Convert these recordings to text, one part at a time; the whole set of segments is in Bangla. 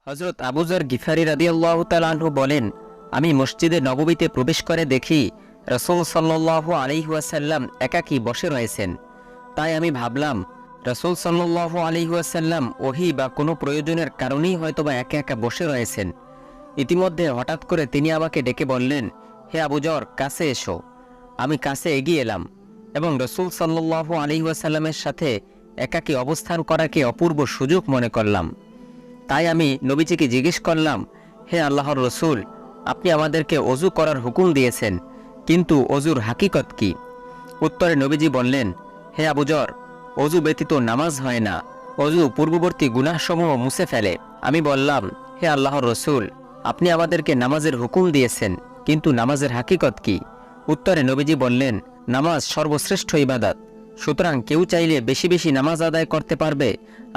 হযরত আবু যর গিফারী রাদিয়াল্লাহু তাআলা আনহু বলেন, আমি মসজিদে নববীতে প্রবেশ করে দেখি রাসূল সাল্লাল্লাহু আলাইহি ওয়াসাল্লাম একাকী বসে রয়েছেন। তাই আমি ভাবলাম রাসূল সাল্লাল্লাহু আলাইহি ওয়াসাল্লাম ওহী বা কোনো প্রয়োজনের কারণেই হয়তোবা একা একা বসে রয়েছেন। ইতিমধ্যে হঠাৎ করে তিনি আমাকে ডেকে বললেন, হে আবু যর, কাছে এসো। আমি কাছে এগিয়ে এলাম এবং রাসূল সাল্লাল্লাহু আলাইহি ওয়াসাল্লামের সাথে একাকী অবস্থান করাকে অপূর্ব সুযোগ মনে করলাম। তাই আমি নবীজিকে জিজ্ঞেস করলাম, হে আল্লাহর রসুল, আপনি আমাদেরকে অজু করার হুকুম দিয়েছেন, কিন্তু অজুর হাকিকত কি? উত্তরে নবীজি বললেন, হে আবু যর, অজু ব্যতীত নামাজ হয় না। অজু পূর্ববর্তী গুনাহসমূহ মুছে ফেলে। আমি বললাম, হে আল্লাহর রসুল, আপনি আমাদেরকে নামাজের হুকুম দিয়েছেন, কিন্তু নামাজের হাকিকত কি? উত্তরে নবীজি বললেন, নামাজ সর্বশ্রেষ্ঠ ইবাদত। সুতরাং কেউ চাইলে বেশি বেশি নামাজ আদায় করতে পারবে,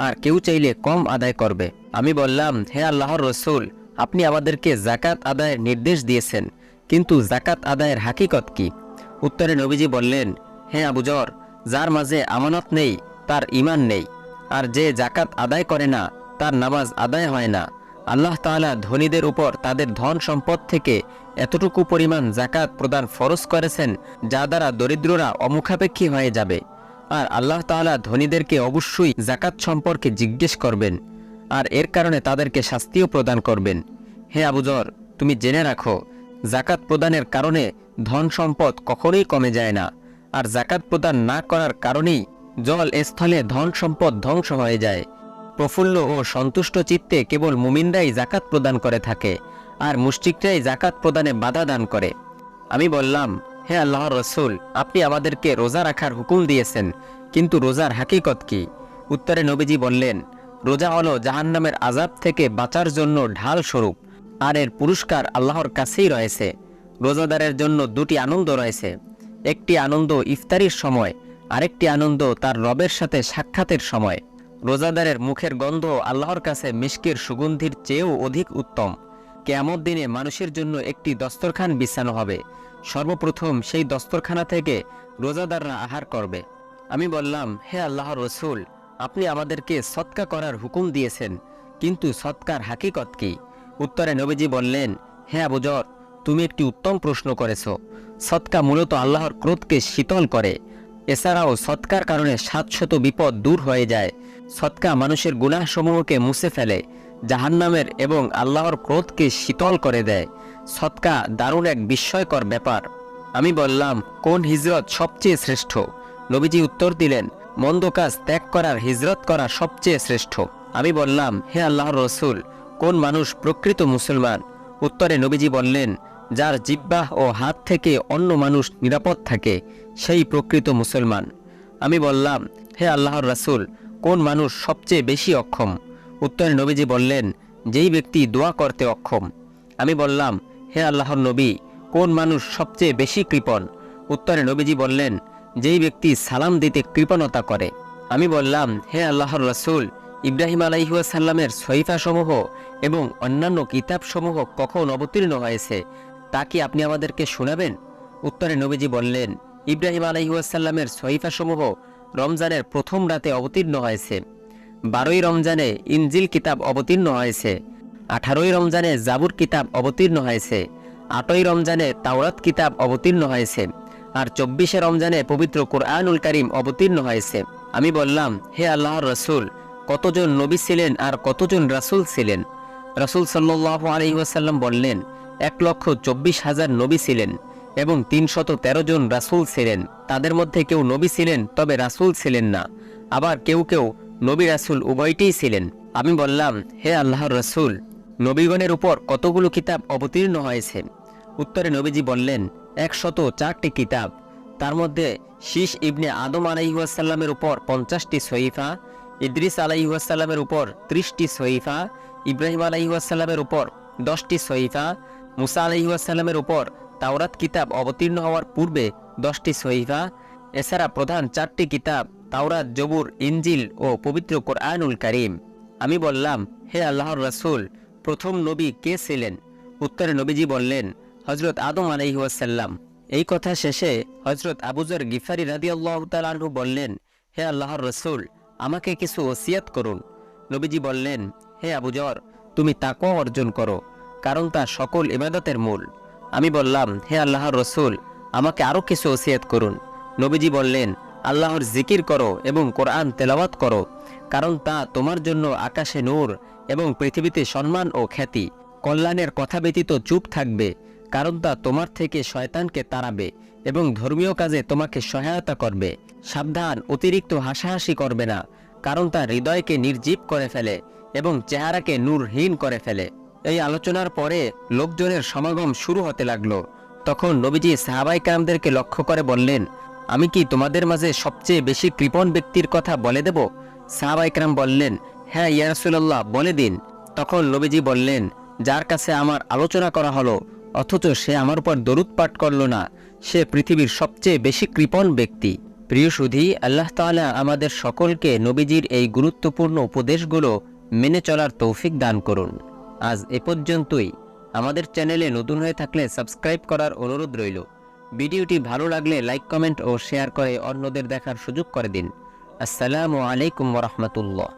আর কেউ চাইলে কম আদায় করবে। আমি বললাম, হে আল্লাহর রসুল, আপনি আমাদেরকে যাকাত আদায়ের নির্দেশ দিয়েছেন, কিন্তু যাকাত আদায়ের হাকিকত কি? উত্তরে নবীজি বললেন, হে আবু যর, যার মাঝে আমানত নেই তার ঈমান নেই, আর যে যাকাত আদায় করে না তার নামাজ আদায় হয় না। আল্লাহ তাআলা ধনীদের উপর তাদের ধন সম্পদ থেকে এতটুকু পরিমাণ যাকাত প্রদান ফরজ করেছেন যা দ্বারা দরিদ্ররা অমুখাপেক্ষী হয়ে যাবে। আর আল্লাহ তাআলা ধনীদেরকে অবশ্যই যাকাত সম্পর্কে জিজ্ঞেস করবেন, আর এর কারণে তাদেরকে শাস্তিও প্রদান করবেন। হে আবু যর, তুমি জেনে রাখো, যাকাত প্রদানের কারণে ধন সম্পদ কখনোই কমে যায় না, আর যাকাত প্রদান না করার কারণেই জল স্থলে ধন সম্পদ ধ্বংস হয়ে যায়। প্রফুল্ল ও সন্তুষ্ট চিত্তে কেবল মুমিনরাই যাকাত প্রদান করে থাকে, আর মুশরিকরাই যাকাত প্রদানে বাধা দান করে। আমি বললাম, হে আল্লাহর রসুল, আপনি আমাদেরকে রোজা রাখার হুকুম দিয়েছেন, কিন্তু রোজার হাকিকত কি? উত্তরে নবীজি বললেন, রোজা হলো জাহান্নামের আযাব থেকে বাঁচার জন্য ঢাল স্বরূপ, আর এর পুরস্কার আল্লাহর কাছেই রয়েছে। রোজাদারের জন্য দুটি আনন্দ রয়েছে। একটি আনন্দ ইফতারির সময়, আরেকটি আনন্দ তার রবের সাথে সাক্ষাতের সময়। রোজাদারের মুখের গন্ধ আল্লাহর কাছে মিশকের সুগন্ধির চেয়েও অধিক উত্তম। কিয়ামত দিনে মানুষের জন্য একটি দস্তরখান বিছানো হবে। সর্বপ্রথম সেই দস্তরখানা থেকে রোজাদাররা আহার করবে। আমি বললাম, হে আল্লাহর রসুল, আপনি আমাদেরকে সদকা করার হুকুম দিয়েছেন, কিন্তু সদকার হাকিকত কি? উত্তরে নবীজি বললেন, হে আবু যর, তুমি একটি উত্তম প্রশ্ন করেছ। সদকা মূলত আল্লাহর ক্রোধকে শীতল করে। এছাড়াও সদকার কারণে ৭০০ বিপদ দূর হয়ে যায়। সদকা মানুষের গুনাহসমূহকে মুছে ফেলে, জাহান্নামের এবং আল্লাহর ক্রোধকে শীতল করে দেয়। সদকা দারুণ এক বিস্ময়কর ব্যাপার। আমি বললাম, কোন হিজরত সবচেয়ে শ্রেষ্ঠ? নবীজি উত্তর দিলেন, মন্দ কাজ ত্যাগ করার হিজরত করা সবচেয়ে শ্রেষ্ঠ। আমি বললাম, হে আল্লাহর রসুল, কোন মানুষ প্রকৃত মুসলমান? উত্তরে নবীজি বললেন, যার জিহ্বা ও হাত থেকে অন্য মানুষ নিরাপদ থাকে, সেই প্রকৃত মুসলমান। আমি বললাম, হে আল্লাহর রাসূল, কোন মানুষ সবচেয়ে বেশি অক্ষম? উত্তরে নবীজি বললেন, যেই ব্যক্তি দোয়া করতে অক্ষম। আমি বললাম, হে আল্লাহর নবী, কোন মানুষ সবচেয়ে বেশি কৃপণ? উত্তরে নবীজি বললেন, যেই ব্যক্তি সালাম দিতে কৃপণতা করে। আমি বললাম, হে আল্লাহর রাসূল, ইব্রাহিম আলাইহিস সালামের সহিফাসমূহ এবং অন্যান্য কিতাবসমূহ কখন অবতীর্ণ হয়েছে তা কি আপনি আমাদেরকে শোনাবেন? উত্তরে নবীজি বললেন, ইব্রাহিম আলাইহিস সালামের সহিফাসমূহ রমজানের প্রথম রাতে অবতীর্ণ হয়েছে। 12ই রমজানে ইনজিল কিতাব অবতীর্ণ হয়েছে। 18ই রমজানে জাবুর কিতাব অবতীর্ণ হয়েছে। 8ই রমজানে তাওরাত কিতাব অবতীর্ণ হয়েছে। আর 24শে রমজানে পবিত্র কুরআনুল কারীম অবতীর্ণ হয়েছে। আমি বললাম, হে আল্লাহর রাসূল, কতজন নবী ছিলেন আর কতজন রাসূল ছিলেন? রাসূল সাল্লাল্লাহু আলাইহি ওয়াসাল্লাম বললেন, 1,24,000 নবী ছিলেন এবং 313 জন রাসূল ছিলেন। তাদের মধ্যে কেউ নবী ছিলেন, তবে রাসূল ছিলেন না। আবার কেউ কেউ নবী রাসূল উভয়টিই ছিলেন। আমি বললাম, হে আল্লাহর রাসূল, নবীগণের উপর কতগুলো কিতাব অবতীর্ণ হয়েছে? উত্তরে নবীজি বললেন, 104টি কিতাব। তার মধ্যে শীশ ইবনে আদম আলাইহিস সালামের উপর 50টি সহিফা, ইদ্রিস আলাইহিস সালামের উপর 30টি সহিফা, ইব্রাহিম আলাইহিস সালামের উপর 10টি সহিফা, মুসা আলাইহিস সালামের উপর তাওরাত কিতাব অবতীর্ণ হওয়ার পূর্বে 10টি সহিফা। এছাড়া প্রধান 4টি কিতাব তাওরাত, জবুর, ইনজিল ও পবিত্র কুরআনুল কারীম। আমি বললাম, হে আল্লাহর রাসূল, প্রথম নবী কে ছিলেন? উত্তরে নবীজি বললেন, হযরত আদম আলাইহিস সালাম। এই কথা শেষে হযরত আবু যর গিফারী রাদিয়াল্লাহু তাআলা আনহু বললেন, হে আল্লাহর রাসূল, আমাকে কিছু ওসিয়ত করুন। নবীজি বললেন, হে আবু যর, তুমি তাকওয়া অর্জন করো, কারণ তা সকল ইবাদতের মূল। আমি বললাম, হে আল্লাহর রসুল, আমাকে আরও কিছু ওসিয়ত করুন। নবীজি বললেন, আল্লাহর জিকির করো এবং কোরআন তেলাওয়াত করো, কারণ তা তোমার জন্য আকাশে নূর এবং পৃথিবীতে সম্মান ও খ্যাতি। কল্যাণের কথা ব্যতীত চুপ থাকবে, কারণ তা তোমার থেকে শয়তানকে তাড়াবে এবং ধর্মীয় কাজে তোমাকে সহায়তা করবে। সাবধান, অতিরিক্ত হাসাহাসি করবে না, কারণ তা হৃদয়কে নির্জীব করে ফেলে এবং চেহারাকে নূরহীন করে ফেলে। এই আলোচনার পরে লোকজনের সমাগম শুরু হতে লাগলো। তখন নবীজি সাহাবায়ে কেরামদেরকে লক্ষ্য করে বললেন, আমি কি তোমাদের মাঝে সবচেয়ে বেশি কৃপণ ব্যক্তির কথা বলে দেব? সাহাবায়ে কেরাম বললেন, হ্যাঁ ইয়া রাসূলুল্লাহ, বলে দিন। তখন নবীজি বললেন, যার কাছে আমার আলোচনা করা হলো অথচ সে আমার উপর দরুদ পাঠ করল না, সে পৃথিবীর সবচেয়ে বেশি কৃপণ ব্যক্তি। প্রিয় সুধী, আল্লাহ তাআলা আমাদের সকলকে নবীজির এই গুরুত্বপূর্ণ উপদেশগুলো মেনে চলার তৌফিক দান করুন। আজ এ পর্যন্তই। আমাদের চ্যানেলে নতুন হয়ে থাকলে সাবস্ক্রাইব করার অনুরোধ রইল। ভিডিওটি ভালো লাগলে লাইক, কমেন্ট ও শেয়ার করে অন্যদের দেখার সুযোগ করে দিন। আসসালামু আলাইকুম ওয়া রাহমাতুল্লাহ।